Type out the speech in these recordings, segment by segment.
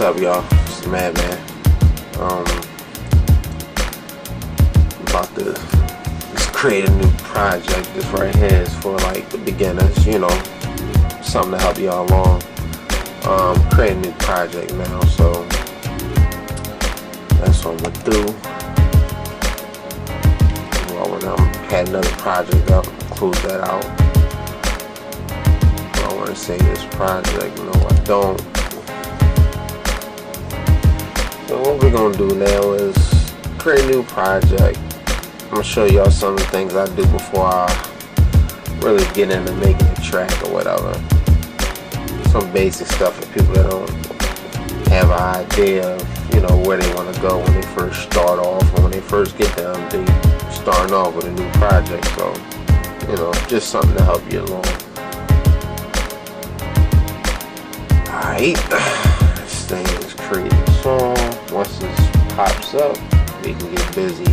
up, y'all? It's the Madman. About to just create a new project. This right here is for like the beginners, you know, something to help y'all along. Create a new project now, so that's what I'm gonna do. Well, when I had another project up, close that out. I want to say this project, no, I don't. So what we're gonna do now is create a new project. I'm gonna show y'all some of the things I do before I really get into making a track or whatever. Some basic stuff for people that don't have an idea of, you know, where they want to go when they first start off, or when they first get down, they starting off with a new project. So, you know, just something to help you along. Alright, this thing is creating a song. Once this pops up, we can get busy.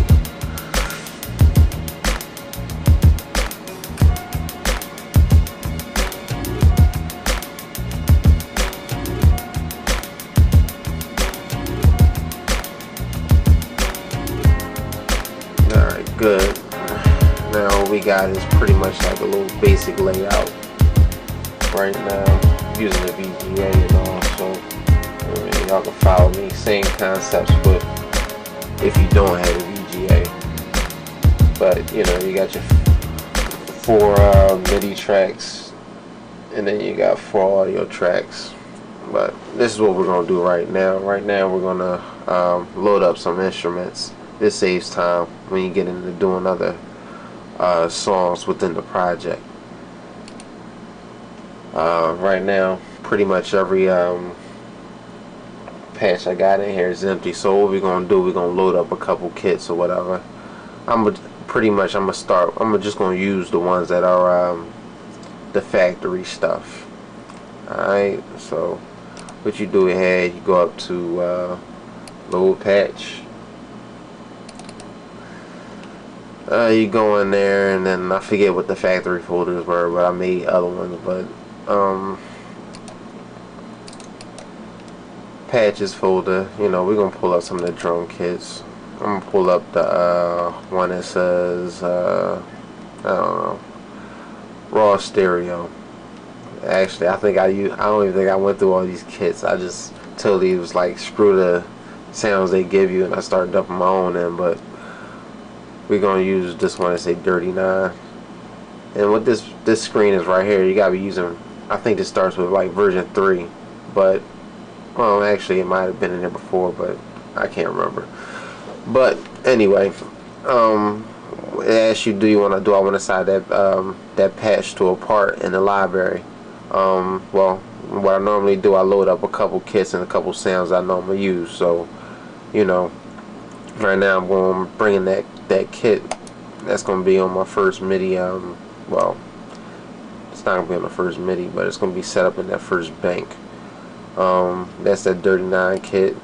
Alright, good. Now what we got is pretty much like a little basic layout right now, using the VGA and all, so y'all can follow me. Same concepts, but if you don't have a VGA. But you know, you got your 4 MIDI tracks, and then you got 4 audio tracks. But this is what we're gonna do right now. Right now we're gonna load up some instruments. This saves time when you get into doing other songs within the project. Right now, pretty much every patch I got in here is empty. So what we're gonna do, we're gonna load up a couple kits or whatever. I'm just gonna use the ones that are the factory stuff. Alright, so what you do here, you go up to load patch. You go in there, and then I forget what the factory folders were, but I made other ones. But patches folder, you know, we're gonna pull up some of the drum kits. I'm gonna pull up the one that says I don't know, raw stereo. Actually, I don't even think I went through all these kits. I just totally was like, screw the sounds they give you, and I started dumping my own in. But we're gonna use this one that say Dirty 9. And what this screen is right here, you gotta be using, I think this starts with like version 3, but well, actually it might have been in there before, but I can't remember. But anyway, it asks you, do I want to assign that patch to a part in the library? Well, what I normally do, I load up a couple kits and a couple sounds I normally use. So, you know, right now I'm going to bring in that kit. That's going to be on my first MIDI. Well, it's not going to be on the first MIDI, but it's going to be set up in that first bank. That's that Dirty 9 kit.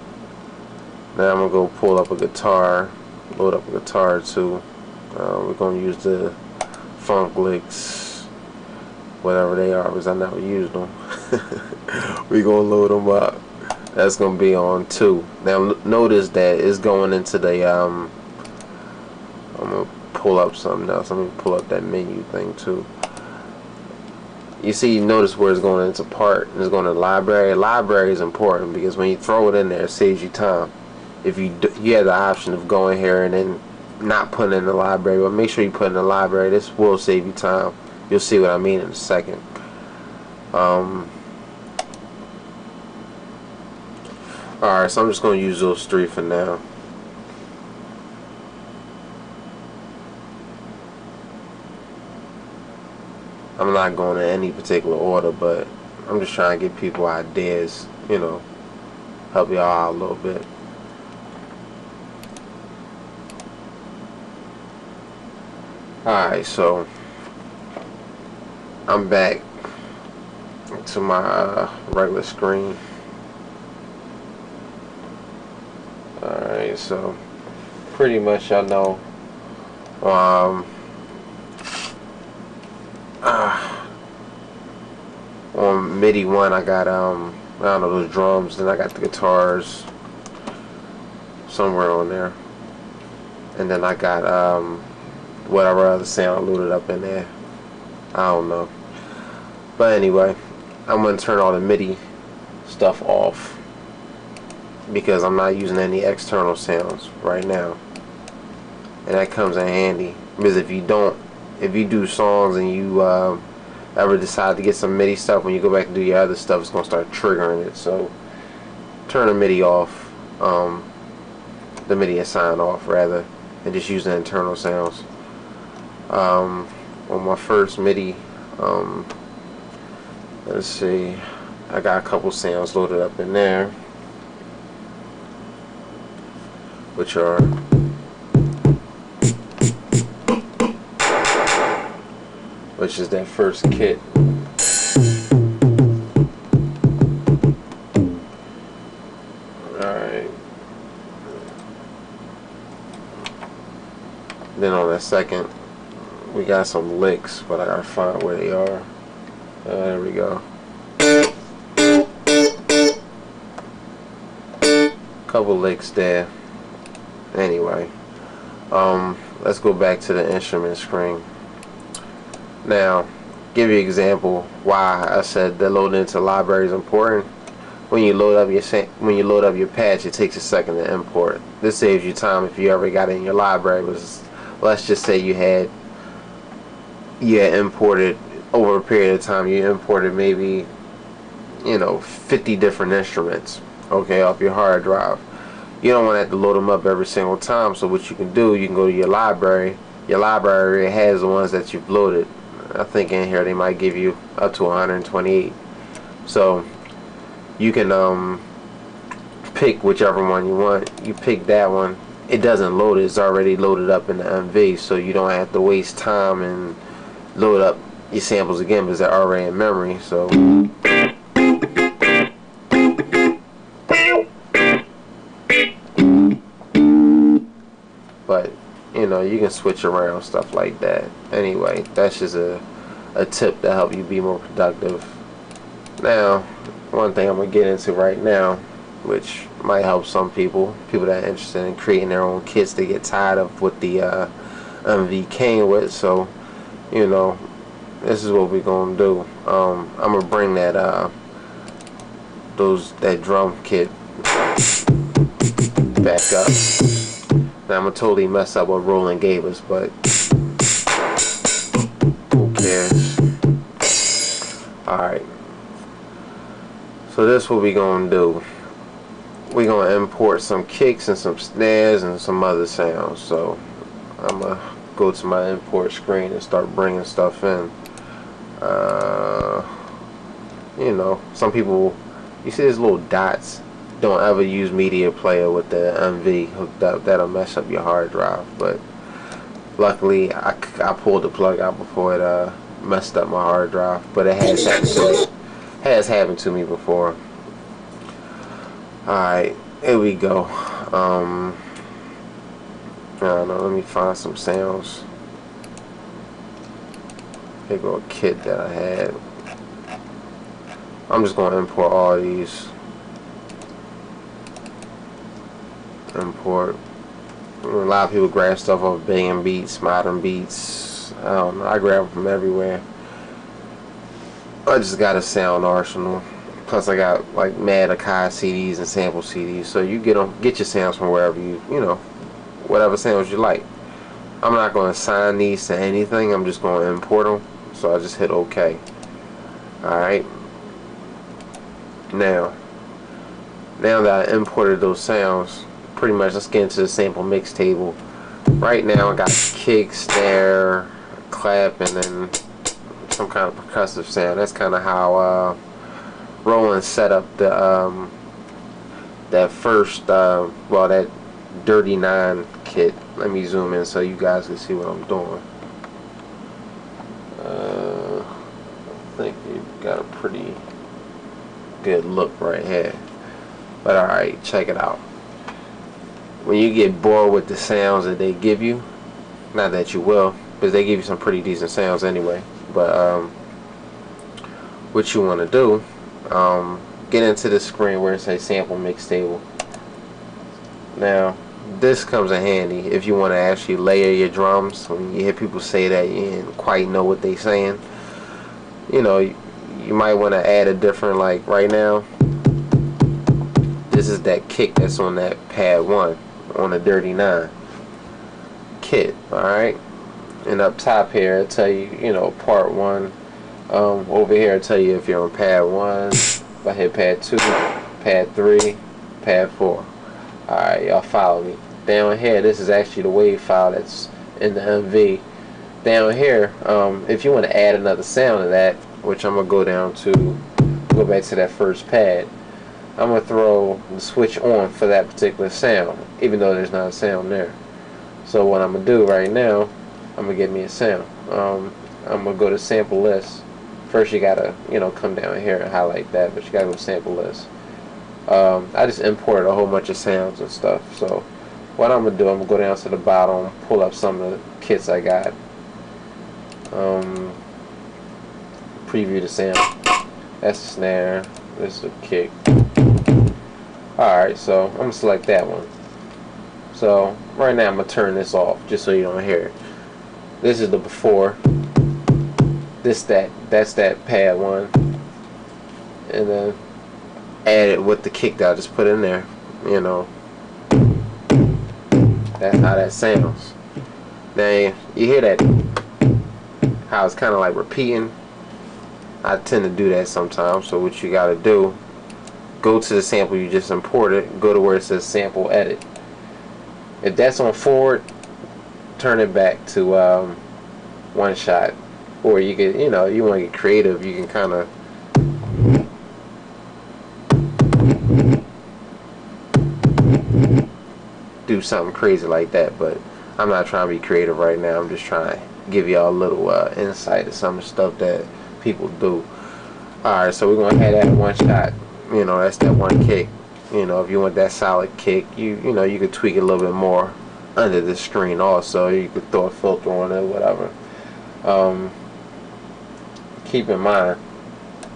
Now I'm going to go pull up a guitar, load up a guitar too. We're going to use the Funk Licks, whatever they are, because I never used them. We're going to load them up. That's going to be on 2. Now notice that it's going into the I'm going to pull up something else. Let me pull up that menu thing too. You see, you notice where it's going into part, and it's going to library. Library is important because when you throw it in there, it saves you time. If you have the option of going here and then not putting it in the library, but make sure you put it in the library. This will save you time. You'll see what I mean in a second. Alright, so I'm just going to use those 3 for now. I'm not going in any particular order, but I'm just trying to give people ideas, you know, help y'all out a little bit. Alright, so I'm back to my regular screen. Alright, so pretty much y'all know on MIDI 1 I got I don't know, those drums. Then I got the guitars somewhere on there, and then I got whatever other sound loaded up in there. I don't know. But anyway, I'm gonna turn all the MIDI stuff off because I'm not using any external sounds right now, and that comes in handy because if you do songs and you ever decide to get some MIDI stuff, when you go back and do your other stuff, it's gonna start triggering it. So turn the MIDI off, the MIDI assign off rather, and just use the internal sounds. On my first MIDI, let's see, I got a couple sounds loaded up in there, which are which is that first kit. Alright. Then on that second, we got some licks, but I gotta find where they are. There we go. Couple licks there. Anyway, let's go back to the instrument screen. Now, give you an example why I said that loading into library is important. When you load up your patch, it takes a second to import. This saves you time if you ever got it in your library. But let's just say you had imported over a period of time. You imported maybe 50 different instruments, okay, off your hard drive. You don't want to have to load them up every single time. So what you can do, you can go to your library. Your library has the ones that you've loaded. I think in here they might give you up to 128. So you can pick whichever one you want. You pick that one. It doesn't load it. It's already loaded up in the MV, so you don't have to waste time and load up your samples again because they're already in memory. So but you can switch around stuff like that. Anyway, that's just a tip to help you be more productive. Now, one thing I'm gonna get into right now, which might help some people that are interested in creating their own kits. They get tired of what the MV came with. So this is what we're gonna do. I'm gonna bring that drum kit back up. Now I'm gonna totally mess up what Roland gave us, but who cares? Alright. So this is what we're gonna do. We're gonna import some kicks and some snares and some other sounds. So I'm gonna go to my import screen and start bringing stuff in. Some people, you see these little dots. Don't ever use media player with the MV hooked up. That'll mess up your hard drive. But luckily I pulled the plug out before it messed up my hard drive. But it has happened to me before. Alright, here we go. I don't know, let me find some sounds. Here go a kit that I had. I'm just going to import all of these. Import. A lot of people grab stuff off Banging Beats, Modern Beats. I don't know. I grab them from everywhere. I just got a sound arsenal. Plus, I got like Mad Akai CDs and sample CDs. So you get your sounds from wherever whatever sounds you like. I'm not going to assign these to anything. I'm just going to import them. So I just hit OK. Alright. Now that I imported those sounds, pretty much let's get into the sample mix table. Right now I got kick, snare, clap, and then some kind of percussive sound. That's kind of how Roland set up the that first that Dirty 9 kit. Let me zoom in so you guys can see what I'm doing. I think you got a pretty good look right here. But alright, check it out. When you get bored with the sounds that they give you, not that you will, because they give you some pretty decent sounds anyway, but what you want to do, get into the screen where it says sample mix table. Now this comes in handy if you want to actually layer your drums. When you hear people say that you didn't quite know what they're saying, you know, you might want to add a different, like right now this is that kick that's on that pad 1 on the Dirty 9 kit. Alright, and up top here it'll tell you, you know, part 1. Over here it'll tell you if you're on pad 1. If I hit pad 2, pad 3, pad 4. Alright, y'all follow me. Down here, this is actually the wave file that's in the MV. Down here, if you want to add another sound to that, which I'm going to go back to that first pad, I'm going to throw the switch on for that particular sound, even though there's not a sound there. So what I'm going to do right now, I'm going to get me a sound. I'm going to go to sample list. First you got to, you know, come down here and highlight that, but you got to go to sample list. I just imported a whole bunch of sounds and stuff. So what I'm going to do, I'm going to go down to the bottom, pull up some of the kits I got. Preview the sound. That's the snare. This is the kick. Alright, so I'm going to select that one. So right now I'm going to turn this off just so you don't hear it. This is the before. That's that pad 1. And then add it with the kick that I just put in there. You know, that's how that sounds. Now you hear that, how it's kind of like repeating. I tend to do that sometimes. So what you got to do, go to the sample you just imported, go to where it says sample edit. If that's on forward, turn it back to 1 shot. Or you could, you know, you want to get creative, you can kind of do something crazy like that, but I'm not trying to be creative right now. I'm just trying to give y'all a little insight to some of the stuff that people do. Alright, so we're going to have that 1 shot. You know, that's that 1 kick. You know, if you want that solid kick, you know, you could tweak it a little bit more under the screen also. You could throw a filter on it, whatever. Keep in mind,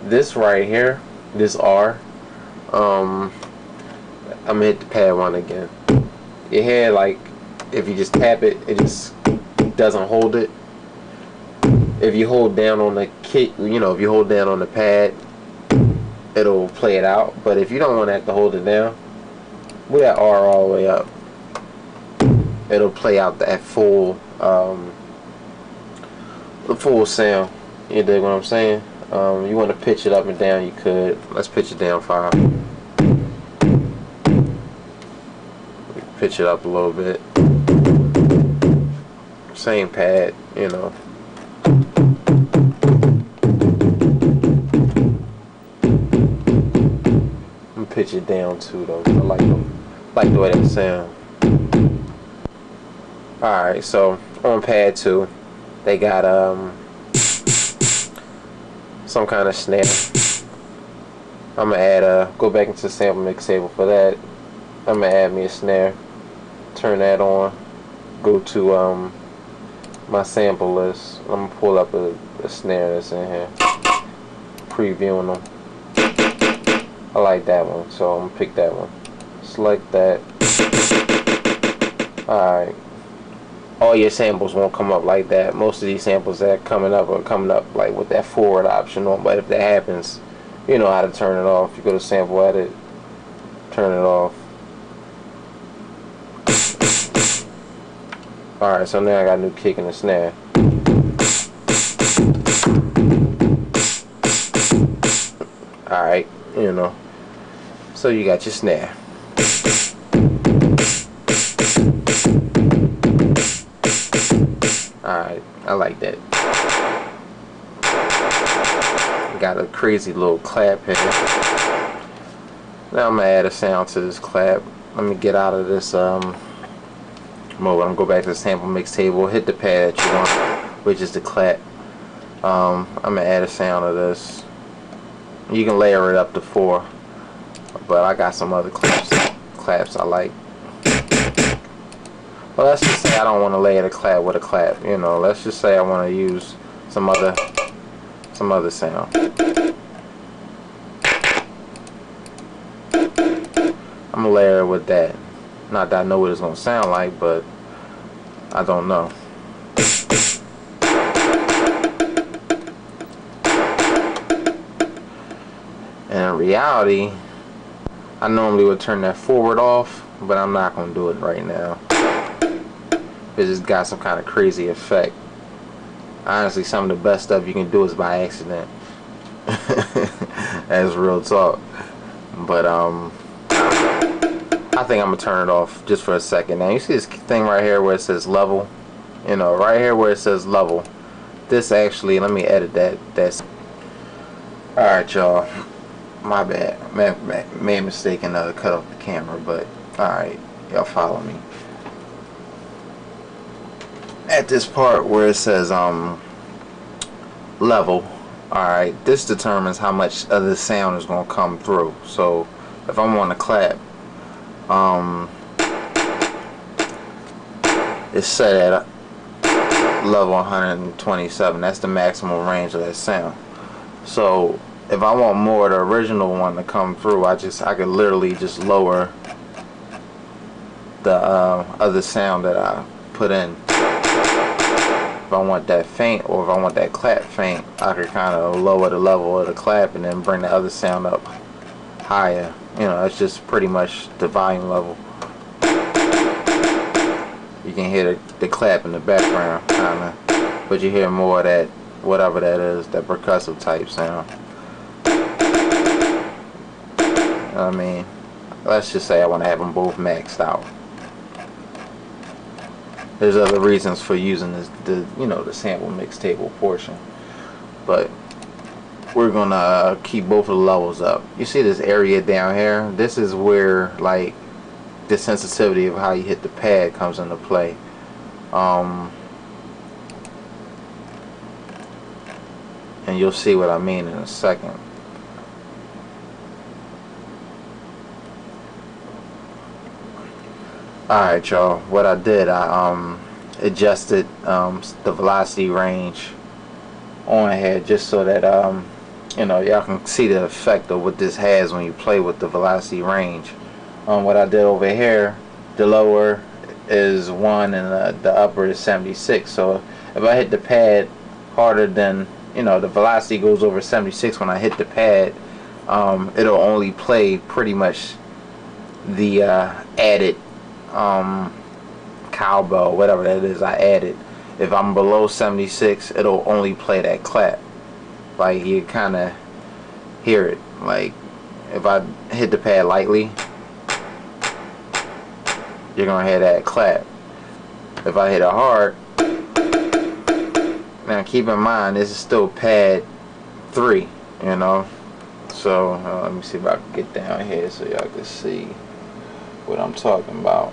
this right here, this R, I'm going to hit the pad 1 again. Your head, like, if you just tap it, it just doesn't hold it. If you hold down on the kick, you know, if you hold down on the pad, it'll play it out. But if you don't want to have to hold it down, move that R all the way up. It'll play out that full, the full sound. You dig what I'm saying? You want to pitch it up and down, you could. Let's pitch it down 5. Pitch it up a little bit. Same pad, you know. I'm pitch it down too though. I like the way that sound. Alright, so on pad 2 they got some kind of snare. I'm gonna add go back into the sample mix table for that. I'm gonna add me a snare, turn that on, go to my sample list. I'm gonna pull up a snare that's in here, previewing them. I like that one, so I'm gonna pick that one. Select that. Alright. All your samples won't come up like that. Most of these samples that are coming up like with that forward option on, but if that happens, you know how to turn it off. You go to sample edit, turn it off. Alright, so now I got a new kick and a snare. Alright, you know. So you got your snare. Alright, I like that. Got a crazy little clap here. Now I'm gonna add a sound to this clap. Let me get out of this mode. I'm gonna go back to the sample mix table, hit the pad that you want, which is the clap. I'm gonna add a sound of this. You can layer it up to 4, but I got some other claps I like. Well, let's just say I don't want to layer the clap with a clap. You know, let's just say I want to use some other sound. gonna layer it with that. Not that I know what it's gonna sound like, but I don't know. And in reality, I normally would turn that forward off, but I'm not gonna do it right now. It's just got some kind of crazy effect. Honestly, some of the best stuff you can do is by accident. That's real talk. But I think I'm gonna turn it off just for a second. Now you see this thing right here where it says level, you know, right here where it says level. This actually, let me edit that. That's alright, y'all. My bad. Made a mistake and cut off the camera, but alright, y'all follow me. At this part where it says level, alright, this determines how much of the sound is gonna come through. So if I'm on the clap, it's set at level 127. That's the maximum range of that sound. So if I want more of the original one to come through, I could literally just lower the other sound that I put in. If I want that faint, or if I want that clap faint, I could kind of lower the level of the clap and then bring the other sound up higher. You know, that's just pretty much the volume level. You can hear the clap in the background, kinda, but you hear more of that, whatever that is, that percussive type sound. I mean, let's just say I want to have them both maxed out. There's other reasons for using this, you know, the sample mix table portion, but we're gonna keep both of the levels up. You see this area down here? This is where like the sensitivity of how you hit the pad comes into play. And you'll see what I mean in a second. Alright, y'all, what I did, I adjusted the velocity range on here just so that you know, y'all can see the effect of what this has when you play with the velocity range. What I did over here, the lower is 1 and the upper is 76. So if I hit the pad harder than, you know, the velocity goes over 76 when I hit the pad, it'll only play pretty much the added cowbell, whatever that is I added. If I'm below 76, it'll only play that clap. Like, you kind of hear it. Like, if I hit the pad lightly, you're gonna hear that clap. If I hit it hard, now keep in mind this is still pad 3, you know. So let me see if I can get down here so y'all can see what I'm talking about.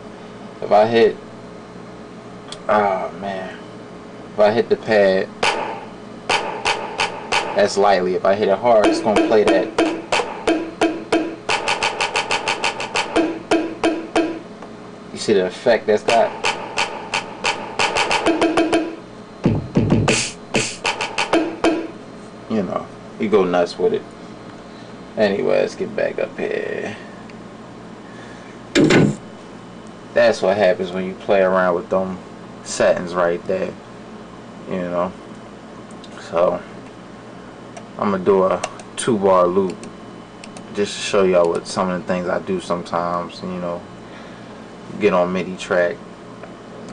If I hit, oh man, if I hit the pad, that's lightly. If I hit it hard, it's gonna play that. You see the effect that's got? You know, you go nuts with it. Anyway, let's get back up here. That's what happens when you play around with them settings right there. You know. So I'm gonna do a 2-bar loop just to show y'all what some of the things I do sometimes. You know, get on MIDI track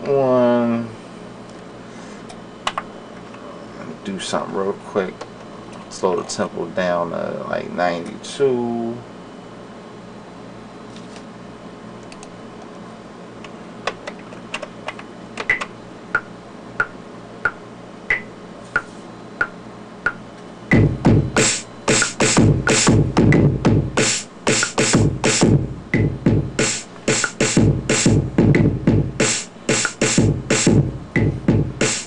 1. Do something real quick. Slow the tempo down to like 92.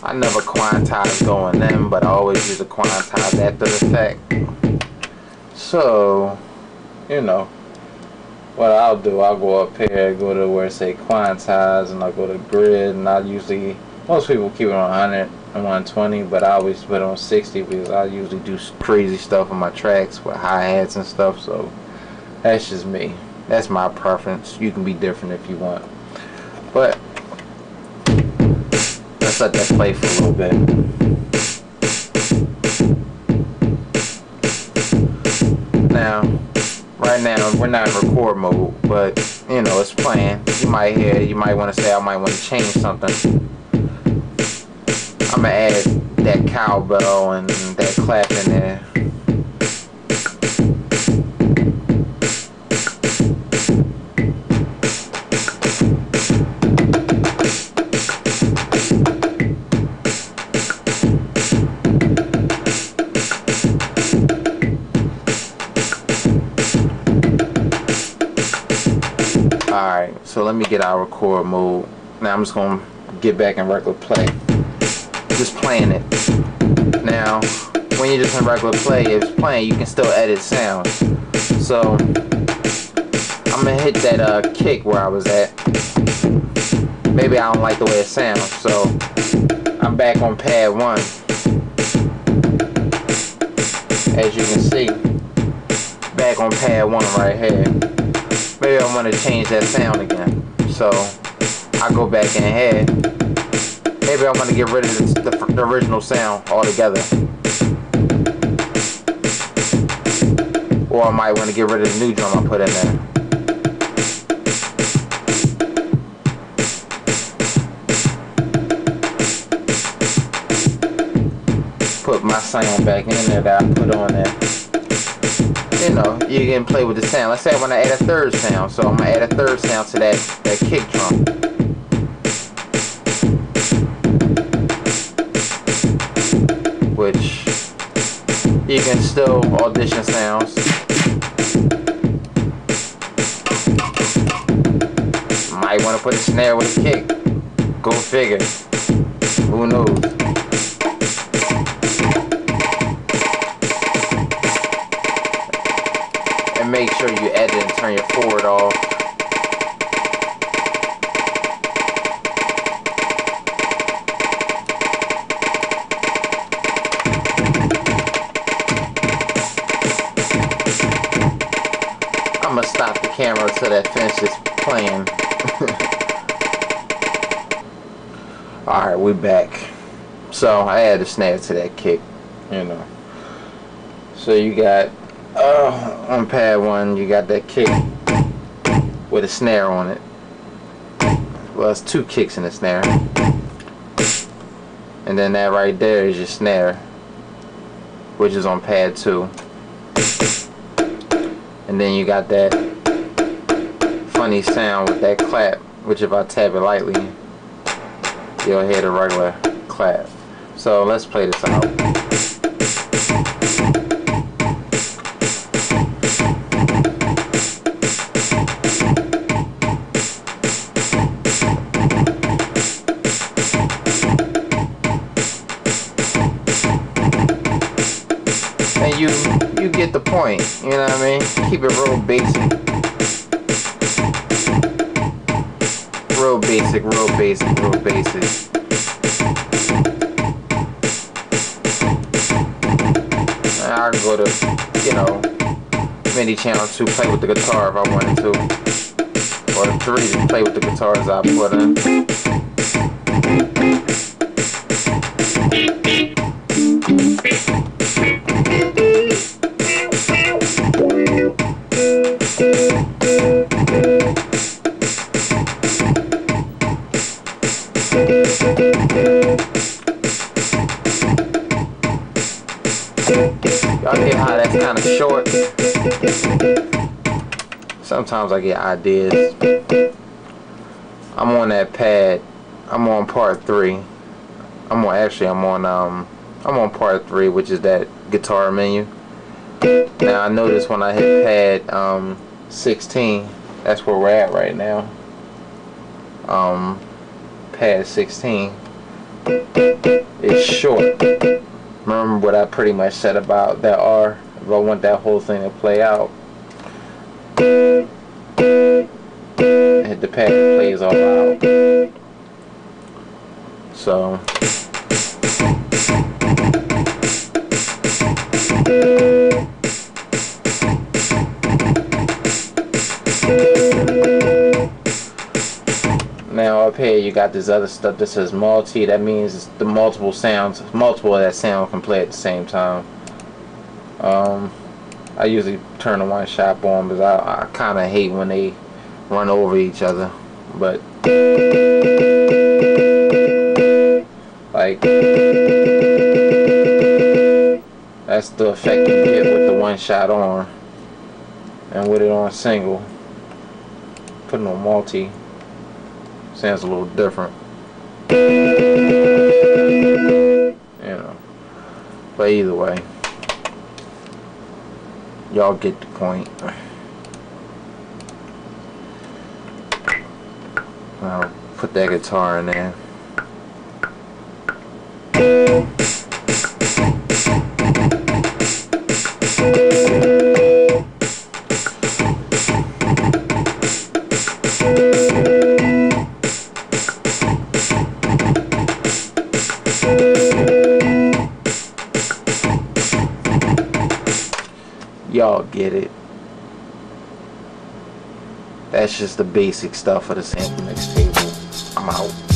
I never quantize going in, but I always use a quantize after the fact. So, you know, what I'll do, I'll go up here, go to where it say quantize, and I'll go to grid, and I usually, most people keep it on 100 and 120, but I always put it on 60 because I usually do crazy stuff on my tracks with hi-hats and stuff, so that's just me. That's my preference. You can be different if you want. But let's let that play for a little bit. Now, right now, we're not in record mode, but you know, it's playing. You might hear, you might want to say, I might want to change something. I'm gonna add that cowbell and that clap in there. Alright, so let me get our record mode. Now I'm just gonna get back in regular play. Just playing it. Now, when you're just in regular play, if it's playing, you can still edit sounds. So, I'm gonna hit that kick where I was at. Maybe I don't like the way it sounds, so I'm back on pad 1. As you can see, back on pad 1 right here. Maybe I want to change that sound again. So, I go back in here. Maybe I want to get rid of the original sound altogether. Or I might want to get rid of the new drum I put in there. Put my sound back in there that I put on there. You know, you can play with the sound. Let's say I want to add a third sound. So I'm going to add a third sound to that kick drum. Which you can still audition sounds. Might want to put a snare with a kick. Go figure. Who knows? And make sure you edit and turn your forward off. I'm gonna stop the camera until that finishes playing. Alright, we're back. So I added a snare to that kick, you know. So you got on pad 1 you got that kick with a snare on it. Well, it's 2 kicks in the snare. And then that right there is your snare, which is on pad 2. And then you got that funny sound with that clap, which if I tap it lightly, you'll hear the regular clap. So let's play this out. And you get the point, you know what I mean? Keep it real basic. Real basic, real basic, real basic. I can go to, you know, MIDI channel 2, play with the guitar if I wanted to. Or 3 to play with the guitars I put in. Y'all hear how that's kind of short? Sometimes I get ideas. I'm on that pad. I'm on part 3. I'm on part 3, which is that guitar menu. Now I notice when I hit pad 16, that's where we're at right now. Pad 16 is short. Remember what I pretty much said about that R. If I want that whole thing to play out, hit the pad, it plays all out. So here you got this other stuff that says multi. That means it's the multiple sounds, multiple of that sound can play at the same time. I usually turn the one shot on because I kind of hate when they run over each other. But like, that's the effect you get with the one shot on, and with it on single. Putting on multi sounds a little different, you know. But either way, y'all get the point. I'll put that guitar in there. Y'all get it. That's just the basic stuff for the sample mix table. I'm out.